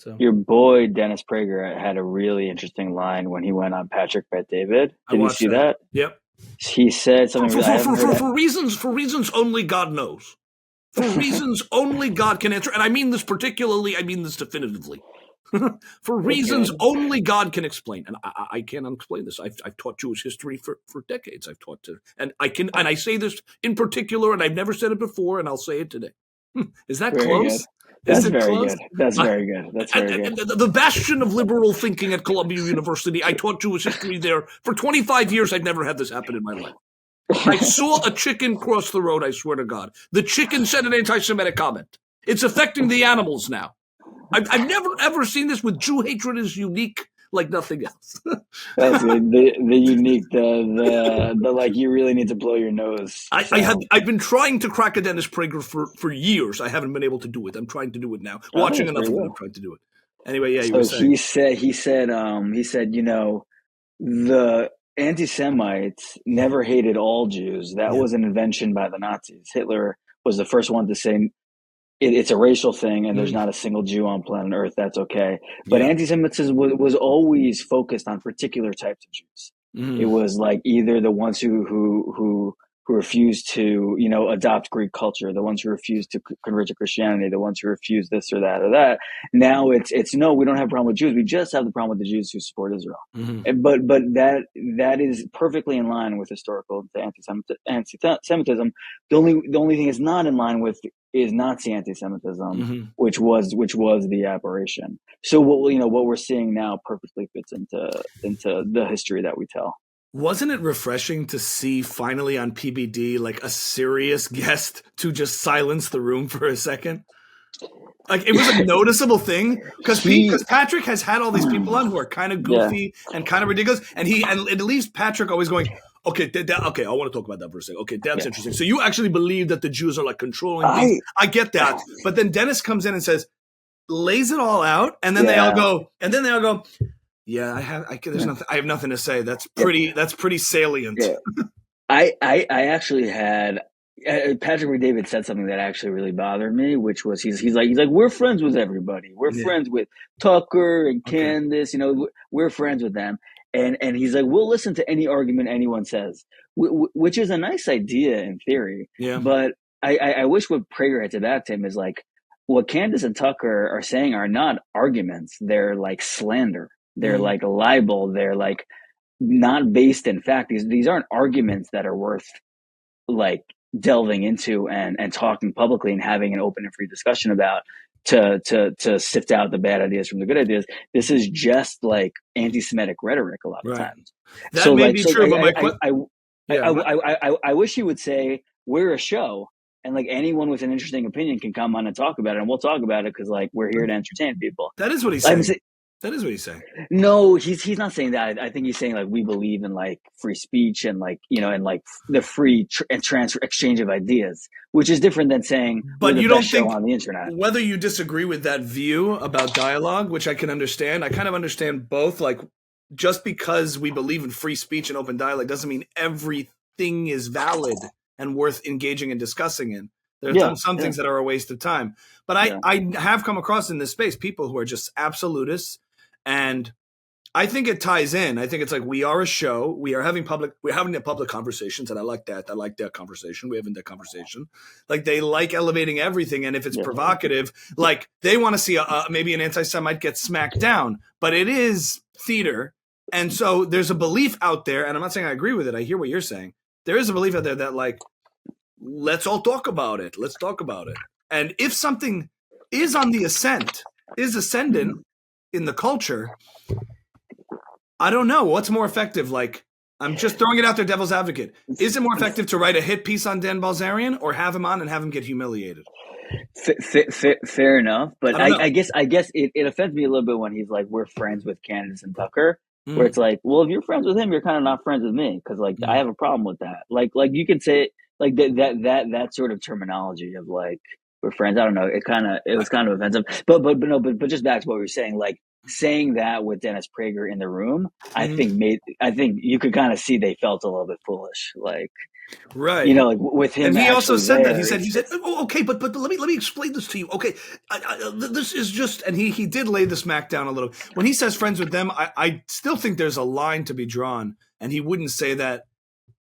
So Your boy Dennis Prager had a really interesting line when he went on Patrick Bet David. I Did you watched see that. that? Yep. He said something really, I haven't heard that. For reasons only God knows. For reasons only God can answer. And I mean this particularly, I mean this definitively. For reasons Okay. only God can explain. And I can't explain this. I've taught Jewish history for decades. I've taught to, and I say this in particular, and I've never said it before, and I'll say it today. Is that Very good. close? Is That's it very close? good. That's very good. That's very And good. the bastion of liberal thinking at Columbia University, I taught Jewish history there for 25 years. I've never had this happen in my life. I saw a chicken cross the road, I swear to God. The chicken said an anti-Semitic comment. It's affecting the animals now. I've never, ever seen this. With Jew hatred is unique like nothing else. That's good. The unique, the like, you really need to blow your nose sound. I've been trying to crack a Dennis Prager for years. I haven't been able to do it. I'm trying to do it now. I think Watching it's enough pretty of it, good. I'm trying to do it. Anyway, yeah, you were So saying. he said, the anti-Semites never hated all Jews. That Yeah. was an invention by the Nazis. Hitler was the first one to say it's a racial thing and there's not a single Jew on planet Earth. That's okay. But Yeah. anti-Semitism was always focused on particular types of Jews. It Mm. was like either the ones who refused to, adopt Greek culture, the ones who refused to convert to Christianity, the ones who refused this or that or that. Now it's no, we don't have a problem with Jews. We just have the problem with the Jews who support Israel. Mm-hmm. But that is perfectly in line with historical anti-Semitism. The only thing it's not in line with is Nazi anti-Semitism, Mm-hmm. which was the aberration. So what we're seeing now perfectly fits into the history that we tell. Wasn't it refreshing to see finally on PBD like a serious guest to just silence the room for a second? Like it was a noticeable thing because Patrick has had all these people on who are kind of goofy and kind of ridiculous, and it leaves Patrick always going, okay, okay, I want to talk about that for a second. Okay, that's interesting. So you actually believe that the Jews are like controlling things? I get that, but then Dennis comes in and lays it all out, and then they all go, yeah, I have nothing to say. That's pretty salient. Yeah. I actually had. Patrick McDavid said something that actually really bothered me, which was he's like we're friends with everybody. We're friends with Tucker and Candace. We're friends with them, and he's like, we'll listen to any argument anyone says, which is a nice idea in theory. Yeah. But I wish what Prager had said that to him is like, what Candace and Tucker are saying are not arguments. They're like slander. They're like libel. They're like not based in fact. These aren't arguments that are worth like delving into and talking publicly and having an open and free discussion about to sift out the bad ideas from the good ideas. This is just like anti-Semitic rhetoric a lot of times. That may be true, but I wish he would say we're a show and like anyone with an interesting opinion can come on and talk about it, and we'll talk about it because like we're here to entertain people. That is what he's saying. That is what he's saying. No, he's not saying that. I think he's saying like we believe in like free speech and like and like the free transfer exchange of ideas, which is different than saying but you don't think on the internet. Whether you disagree with that view about dialogue, which I can understand, I kind of understand both. Like just because we believe in free speech and open dialogue doesn't mean everything is valid and worth engaging and discussing in. There are some things that are a waste of time. But I have come across in this space people who are just absolutists. And I think it ties in. I think it's like we are a show. We're having the public conversations, and I like that. I like that conversation. We're having that conversation. Like they like elevating everything, and if it's provocative, like they want to see maybe an anti-Semite get smacked down. But it is theater, and so there's a belief out there. And I'm not saying I agree with it. I hear what you're saying. There is a belief out there that like let's all talk about it. Let's talk about it. And if something is on the ascendant in the culture, I don't know what's more effective. Like I'm just throwing it out there, devil's advocate. Is it more effective to write a hit piece on Dan Balzerian or have him on and have him get humiliated? Fair enough, but I guess it offends me a little bit when he's like we're friends with Candace and Tucker, where it's like, well, if you're friends with him, you're kind of not friends with me because like I have a problem with that. Like you could say like that sort of terminology of like we're friends. I don't know. It was kind of offensive, but just back to what we were saying, like. saying that with Dennis Prager in the room, I Mhm. think you could kind of see they felt a little bit foolish, like, Right. you know, like with And him he also actually said that there. he said, It's oh, okay, but let me explain this to you. Okay, this is just, and he did lay the smack down a little. When he says friends with them, I still think there's a line to be drawn, and he wouldn't say that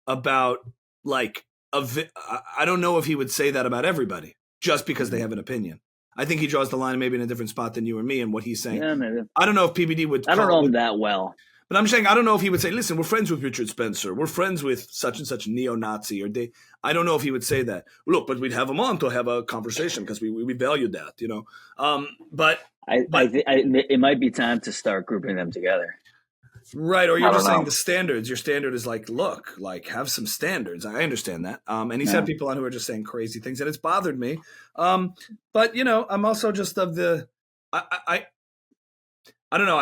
about like I don't know if he would say that about everybody just because they have an opinion. I think he draws the line maybe in a different spot than you or me and what he's saying. yeah, maybe. I don't know if PBD would I don't call know it, him that well. but I'm saying I don't know if he would say, "Listen, we're friends with Richard Spencer. We're friends with such and such neo-Nazi." Or they, I don't know if he would say that. Look, but we'd have him on to have a conversation because we value that, you know. But but It might be time to start grouping them together. right, or you're I don't just saying know. the standards. Your standard is like, look, like have some standards. I understand that. And he's Yeah. had people on who are just saying crazy things, and it's bothered me. But you know, I'm also just of the, I, I don't know.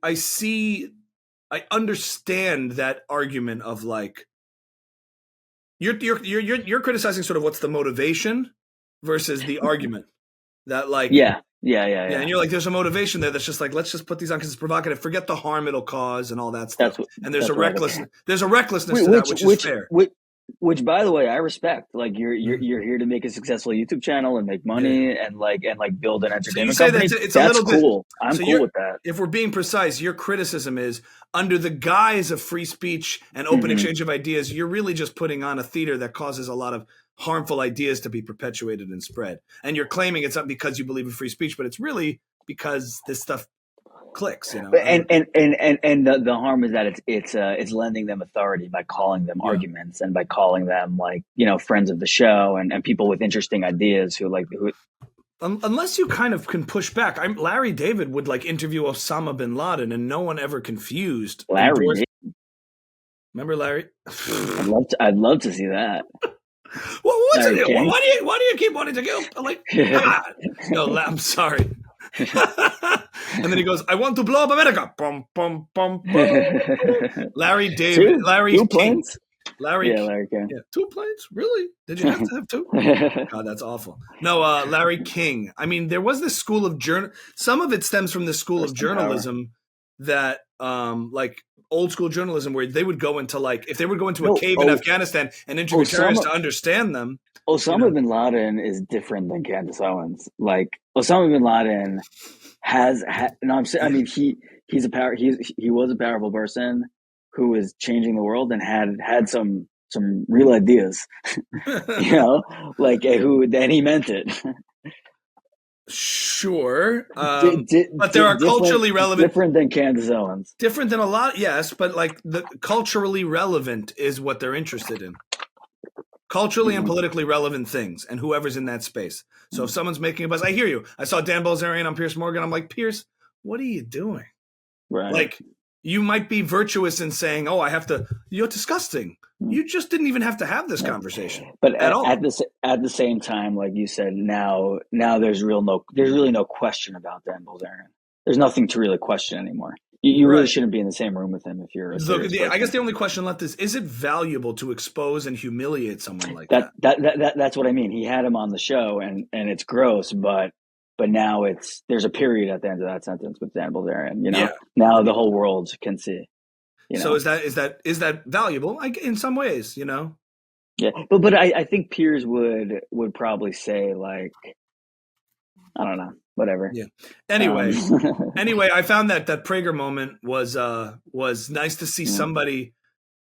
I see, I understand that argument of like you're criticizing sort of what's the motivation versus the argument that like yeah, and you're like there's a motivation there that's just like let's just put these on because it's provocative. Forget the harm it'll cause and all that stuff. And That's what I think. there's a recklessness to that which is fair. Which, by the way, I respect. Like Mm. you're here to make a successful YouTube channel and make Yeah. money and build an So you entertainment say that company. it's a That's little bit. cool. I'm So cool you're, with that. if we're being precise, your criticism is under the guise of free speech and open Hmm. exchange of ideas. You're really just putting on a theater that causes a lot of harmful ideas to be perpetuated and spread. And you're claiming it's not because you believe in free speech, but it's really because this stuff clicks. You know. But and the harm is that it's lending them authority by calling them Yeah. arguments and by calling them like friends of the show and people with interesting ideas who Unless you kind of can push back. Larry David would like interview Osama bin Laden, and no one ever confused. Larry. Remember Larry? I'd love to see that. Well, what's Larry it? King? Why do you keep wanting to kill? I'm like, God. No, I'm sorry. And then he goes, I want to blow up America. Bum, bum, bum, bum. Larry David. Larry two King. planes? Larry Larry King. Yeah, 2 planes? Really? Did you have to have 2? God, that's awful. No, Larry King. I mean, there was this school of some of it stems from the school of journalism that like old school journalism where they would go into like if they would go into a cave in Afghanistan and interview terrorists to understand them. Osama bin Laden is different than Candace Owens. Like Osama bin Laden I mean he was a powerful person who was changing the world and had some real ideas. And he meant it. Sure. But there are culturally relevant. Different than Candace Owens. Different than a lot, yes, but like the culturally relevant is what they're interested in. Culturally and politically relevant things, and whoever's in that space. So if someone's making a buzz, I hear you. I saw Dan Bilzerian on Piers Morgan. I'm like, Piers, what are you doing? Right. Like, you might be virtuous in saying, "Oh, I have to." You're disgusting. You just didn't even have to have this conversation. But at all. At the same time, like you said, now there's really no question about Dan Bilzerian. There's nothing to really question anymore. You really shouldn't be in the same room with him if you're. I guess the only question left is it valuable to expose and humiliate someone like that? That's what I mean. He had him on the show, and it's gross, but now there's a period at the end of that sentence with Dan Bilzerian. Now the whole world can see. So is that valuable? In some ways, Yeah, but I think Piers would probably say like, I don't know, whatever. Yeah. Anyway, I found that Prager moment was nice to see somebody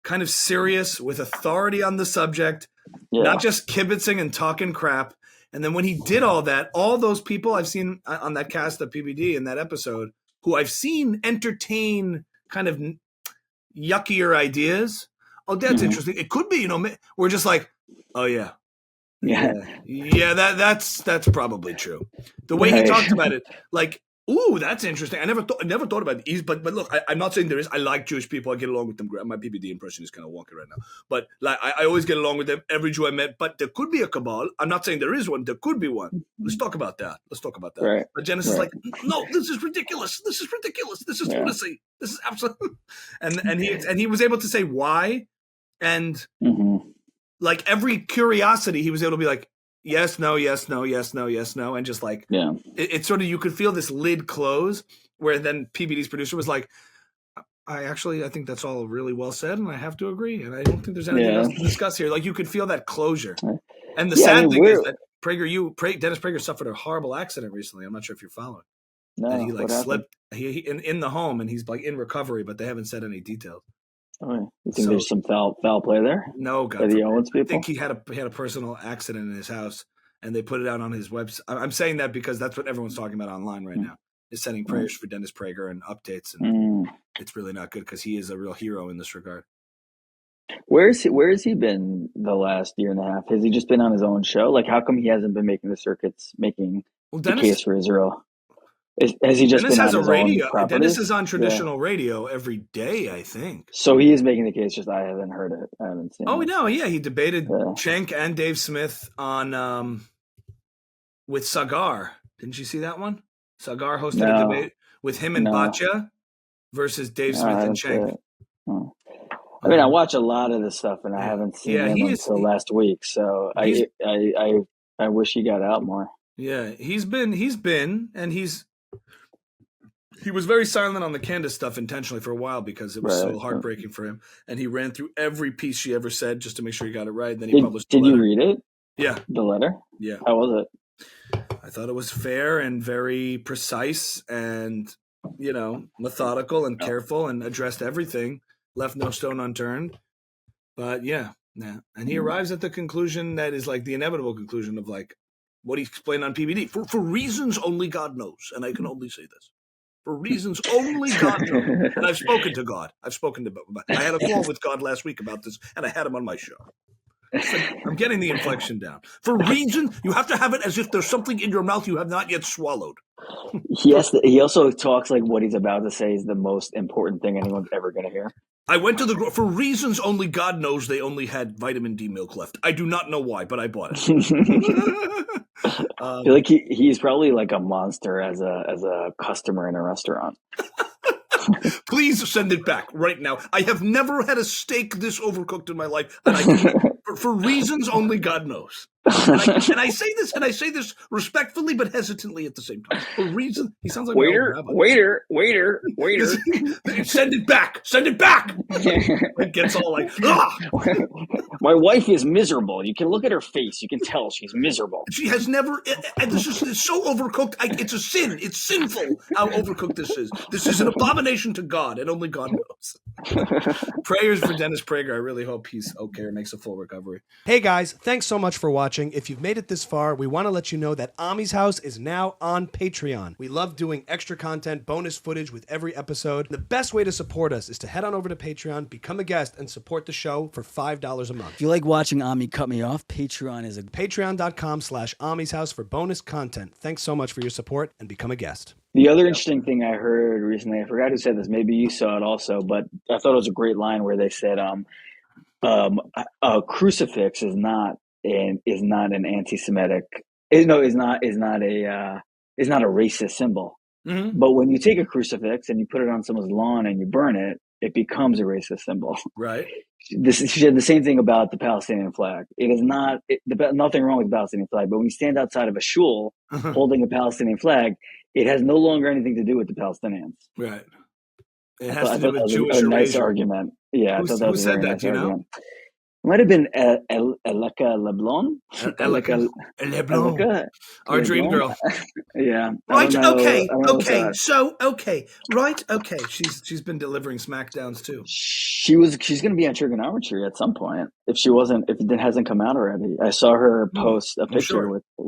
kind of serious with authority on the subject, not just kibitzing and talking crap. And then when he did all that, all those people I've seen on that cast of PBD in that episode, who I've seen entertain kind of yuckier ideas. Oh, that's interesting. It could be, we're just like, oh yeah. That's probably true. The way he talked about it, like, ooh, that's interesting. I never thought about it. But look, I'm not saying there is. I like Jewish people. I get along with them. My PBD impression is kind of wonky right now. But like, I always get along with them. Every Jew I met. But there could be a cabal. I'm not saying there is one. There could be one. Let's talk about that. Right. But Janice is like, no, this is ridiculous. This is lunacy. This is absolute. And he was able to say why, and like every curiosity, he was able to be like, yes, no, yes, no, yes, no, yes, no. And just like, it's sort of, you could feel this lid close. where then PBD's producer was like, I think that's all really well said, and I have to agree, and I don't think there's anything else to discuss here. Like, you could feel that closure. And the sad thing is that Dennis Prager suffered a horrible accident recently. I'm not sure if you're following. No, and he like slipped in the home, and he's like in recovery, but they haven't said any details. Oh, you think there's some foul play there? No, God, the Owens people? I think he had a personal accident in his house, and they put it out on his website. I'm saying that because that's what everyone's talking about online right now. Is sending prayers for Dennis Prager and updates, and it's really not good because he is a real hero in this regard. Where has he been the last year and a half? Has he just been on his own show? Like, how come he hasn't been making the circuits, making the case for Israel? Has he just Dennis been has on a his radio? Own properties? Dennis is on traditional radio every day, I think. So he is making the case. Just I haven't heard it. I haven't seen. Oh no, yeah, he debated Cenk and Dave Smith on with Sagar. Didn't you see that one? Sagar hosted a debate with him and Batya versus Dave Smith and Cenk. I mean, I watch a lot of this stuff, and I haven't seen him until last week. So I wish he got out more. Yeah, he was very silent on the Candace stuff intentionally for a while because it was so heartbreaking for him, and he ran through every piece she ever said just to make sure he got it right. And then he published. Did you read it? Yeah, the letter. Yeah, how was it? I thought it was fair and very precise and, methodical and careful and addressed everything, left no stone unturned. But and he arrives at the conclusion that is like the inevitable conclusion of like what he explained on PBD. For reasons only God knows, and I can only say this. For reasons only God knows. And I've spoken to God. I had a call with God last week about this, and I had him on my show. I'm getting the inflection down. For reasons, you have to have it as if there's something in your mouth you have not yet swallowed. He also talks like what he's about to say is the most important thing anyone's ever going to hear. I went to for reasons only God knows they only had vitamin D milk left. I do not know why, but I bought it. I feel like he's probably like a monster as a customer in a restaurant. Please send it back right now. I have never had a steak this overcooked in my life, and for reasons only God knows. And I say this respectfully but hesitantly at the same time. For reasons, he sounds like waiter. Send it back. It gets all like, My wife is miserable. You can look at her face. You can tell she's miserable. She has never. It's so overcooked. It's a sin. It's sinful how overcooked this is. This is an abomination to God, and only God knows. Prayers for Dennis Prager. I really hope he's okay or makes a full recovery. Hey guys, thanks so much for watching. If you've made it this far, we want to let you know that Ami's House is now on Patreon. We love doing extra content, bonus footage with every episode. The best way to support us is to head on over to Patreon, become a guest, and support the show for $5 a month. If you like watching Ami cut me off, Patreon is Patreon.com/Ami's House for bonus content. Thanks so much for your support and become a guest. The other interesting thing I heard recently, I forgot who said this, maybe you saw it also, but I thought it was a great line where they said, a crucifix is not an anti-Semitic. Is not a racist symbol. Mm-hmm. But when you take a crucifix and you put it on someone's lawn and you burn it, it becomes a racist symbol. Right. She said the same thing about the Palestinian flag. It is not nothing wrong with the Palestinian flag, but when you stand outside of a shul holding a Palestinian flag, it has no longer anything to do with the Palestinians. Right. It has to do with Jewish erasure. Nice argument. Yeah. Who said that? Do you know? It might have been Eleka Leblon. Leblon. Our dream girl. Yeah. Right. Okay. Right. Okay. She's been delivering smackdowns too. She's going to be on trigonometry at some point if it hasn't come out already. I saw her post a picture with